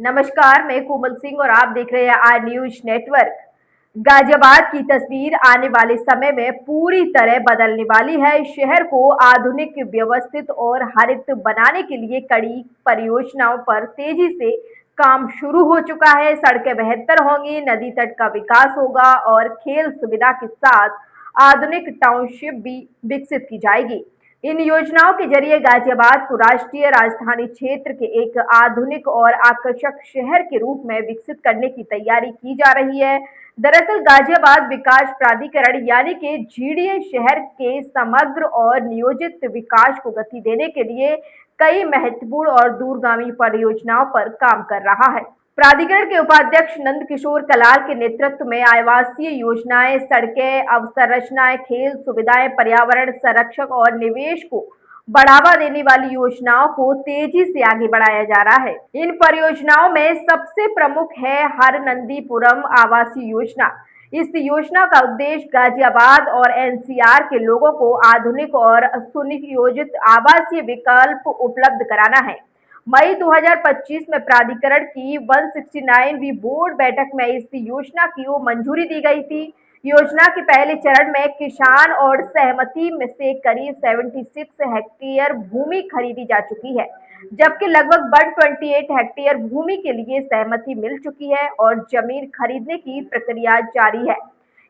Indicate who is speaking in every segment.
Speaker 1: नमस्कार, मैं कोमल सिंह और आप देख रहे हैं आज न्यूज नेटवर्क। गाजियाबाद की तस्वीर आने वाले समय में पूरी तरह बदलने वाली है। शहर को आधुनिक, व्यवस्थित और हरित बनाने के लिए कड़ी परियोजनाओं पर तेजी से काम शुरू हो चुका है। सड़कें बेहतर होंगी, नदी तट का विकास होगा और खेल सुविधा के साथ आधुनिक टाउनशिप भी विकसित की जाएगी। इन योजनाओं के जरिए गाजियाबाद को राष्ट्रीय राजधानी क्षेत्र के एक आधुनिक और आकर्षक शहर के रूप में विकसित करने की तैयारी की जा रही है। दरअसल गाजियाबाद विकास प्राधिकरण यानी कि जीडीए शहर के समग्र और नियोजित विकास को गति देने के लिए कई महत्वपूर्ण और दूरगामी परियोजनाओं पर काम कर रहा है। प्राधिकरण के उपाध्यक्ष नंद किशोर कलाल के नेतृत्व में आवासीय योजनाएं, सड़कें, अवसंरचनाएं, खेल सुविधाएं, पर्यावरण संरक्षण और निवेश को बढ़ावा देने वाली योजनाओं को तेजी से आगे बढ़ाया जा रहा है। इन परियोजनाओं में सबसे प्रमुख है हरनंदीपुरम आवासीय योजना। इस योजना का उद्देश्य गाजियाबाद और एनसीआर के लोगों को आधुनिक और सुनियोजित आवासीय विकल्प उपलब्ध कराना है। मई 2025 में प्राधिकरण की 169वीं बोर्ड बैठक में इस योजना की मंजूरी दी गई थी। योजना के पहले चरण में किसान और सहमति में से करीब 76 हेक्टेयर भूमि खरीदी जा चुकी है, जबकि लगभग 128 हेक्टेयर भूमि के लिए सहमति मिल चुकी है और जमीन खरीदने की प्रक्रिया जारी है।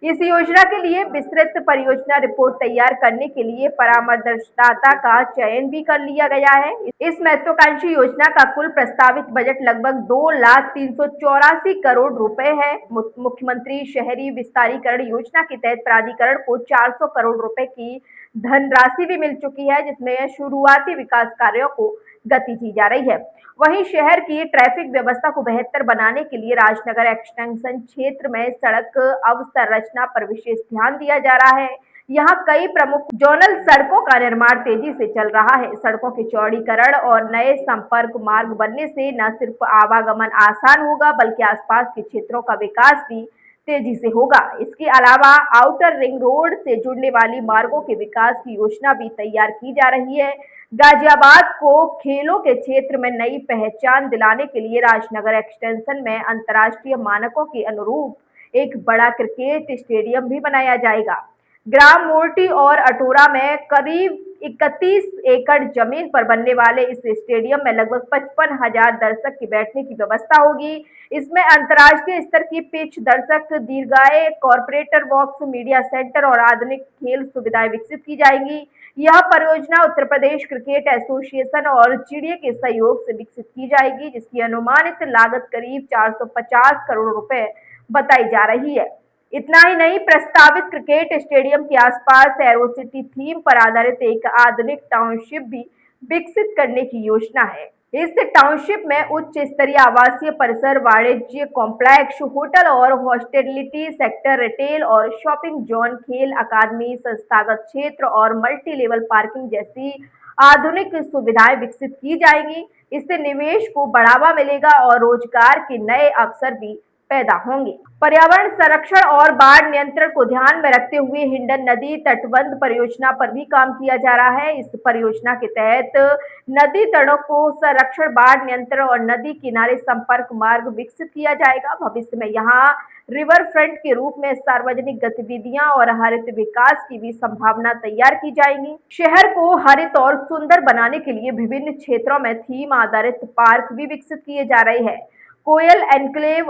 Speaker 1: इस योजना के लिए विस्तृत परियोजना रिपोर्ट तैयार करने के लिए परामर्शदाता का चयन भी कर लिया गया है। इस महत्वाकांक्षी योजना का कुल प्रस्तावित बजट लगभग 2,384 करोड़ रुपए है। मुख्यमंत्री शहरी विस्तारीकरण योजना के तहत प्राधिकरण को 400 करोड़ रुपए की धनराशि भी मिल चुकी है, जिसमें शुरुआती विकास कार्यों को गति दी जा रही है। वहीं शहर की ट्रैफिक व्यवस्था को बेहतर बनाने के लिए राजनगर एक्सटेंशन क्षेत्र में सड़क अवसंरचना पर विशेष ध्यान दिया जा रहा है। यहाँ कई प्रमुख जोनल सड़कों का निर्माण तेजी से चल रहा है। सड़कों के चौड़ीकरण और नए संपर्क मार्ग बनने से न सिर्फ आवागमन आसान होगा, बल्कि आसपास के क्षेत्रों का विकास भी तेजी से होगा। इसके अलावा आउटर रिंग रोड से जुड़ने वाली मार्गों के विकास की योजना भी तैयार की जा रही है। गाजियाबाद को खेलों के क्षेत्र में नई पहचान दिलाने के लिए राजनगर एक्सटेंशन में अंतर्राष्ट्रीय मानकों के अनुरूप एक बड़ा क्रिकेट स्टेडियम भी बनाया जाएगा। ग्राम मोर्टी और अटोरा में करीब 31 एकड़ जमीन पर बनने वाले इस स्टेडियम में लगभग 55,000 दर्शक की बैठने की व्यवस्था होगी। इसमें अंतर्राष्ट्रीय स्तर की पिच, दर्शक दीर्घाएं, कॉर्पोरेटर बॉक्स, मीडिया सेंटर और आधुनिक खेल सुविधाएं विकसित की जाएंगी। यह परियोजना उत्तर प्रदेश क्रिकेट एसोसिएशन और जीडीए के सहयोग से विकसित की जाएगी, जिसकी अनुमानित लागत करीब 450 करोड़ रुपए बताई जा रही है। इतना ही नहीं, प्रस्तावित क्रिकेट स्टेडियम के आसपास एरोसिटी थीम पर आधारित एक आधुनिक टाउनशिप भी विकसित करने की योजना है। इस टाउनशिप में उच्च स्तरीय आवासीय परिसर, वाणिज्य कॉम्प्लेक्स, होटल और हॉस्पिटैलिटी सेक्टर, रिटेल और शॉपिंग जोन, खेल अकादमी, संस्थागत क्षेत्र और मल्टी लेवल पार्किंग जैसी आधुनिक सुविधाएं विकसित की जाएंगी। इससे निवेश को बढ़ावा मिलेगा और रोजगार के नए अवसर भी पैदा होंगे। पर्यावरण संरक्षण और बाढ़ नियंत्रण को ध्यान में रखते हुए हिंडन नदी तटबंध परियोजना पर भी काम किया जा रहा है। इस परियोजना के तहत नदी तटों को संरक्षण, बाढ़ नियंत्रण और नदी किनारे संपर्क मार्ग विकसित किया जाएगा। भविष्य में यहाँ रिवर फ्रंट के रूप में सार्वजनिक गतिविधियां और हरित विकास की भी संभावना तैयार की जाएंगी। शहर को हरित और सुंदर बनाने के लिए विभिन्न क्षेत्रों में थीम आधारित पार्क भी विकसित किए जा रहे हैं। कोयल एनक्लेव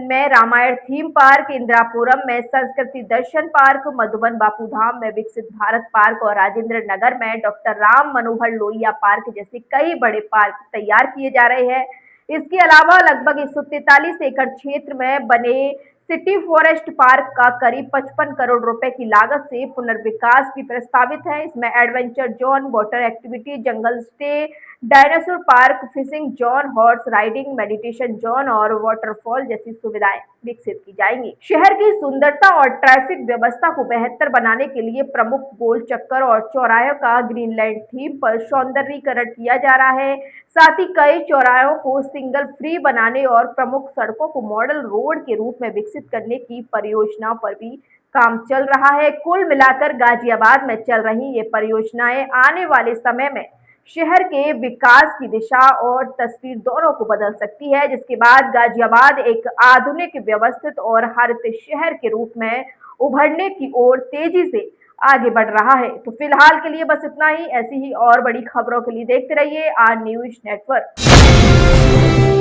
Speaker 1: में रामायण थीम पार्क, इंदिरापुरम में संस्कृति दर्शन पार्क, मधुबन बापू धाम में विकसित भारत पार्क और राजेंद्र नगर में डॉक्टर राम मनोहर लोहिया पार्क जैसे कई बड़े पार्क तैयार किए जा रहे हैं। इसके अलावा लगभग 143 एकड़ क्षेत्र में बने सिटी फॉरेस्ट पार्क का करीब 55 करोड़ रुपए की लागत से पुनर्विकास भी प्रस्तावित है। इसमें adventure zone, water activity, jungle stay, dinosaur park, fishing zone, horse riding, meditation zone और वाटरफॉल जैसी सुविधाएं विकसित की जाएंगी। शहर की सुंदरता और ट्रैफिक व्यवस्था को बेहतर बनाने के लिए प्रमुख गोल चक्कर और चौराहों का ग्रीनलैंड थीम पर सौंदर्यीकरण किया जा रहा है। साथ ही कई चौराहों को सिंगल फ्री बनाने और प्रमुख सड़कों को मॉडल रोड के रूप में विकसित करने की परियोजनाओं पर भी काम चल रहा है। कुल मिलाकर गाजियाबाद में चल रही ये परियोजनाएं आने वाले समय में शहर के विकास की दिशा और तस्वीर दोनों को बदल सकती है, जिसके बाद गाजियाबाद एक आधुनिक, व्यवस्थित और हरित शहर के रूप में उभरने की ओर तेजी से आगे बढ़ रहा है। तो फिलहाल के लिए बस इतना ही। ऐसी ही और बड़ी खबरों के लिए देखते रहिए आज न्यूज नेटवर्क।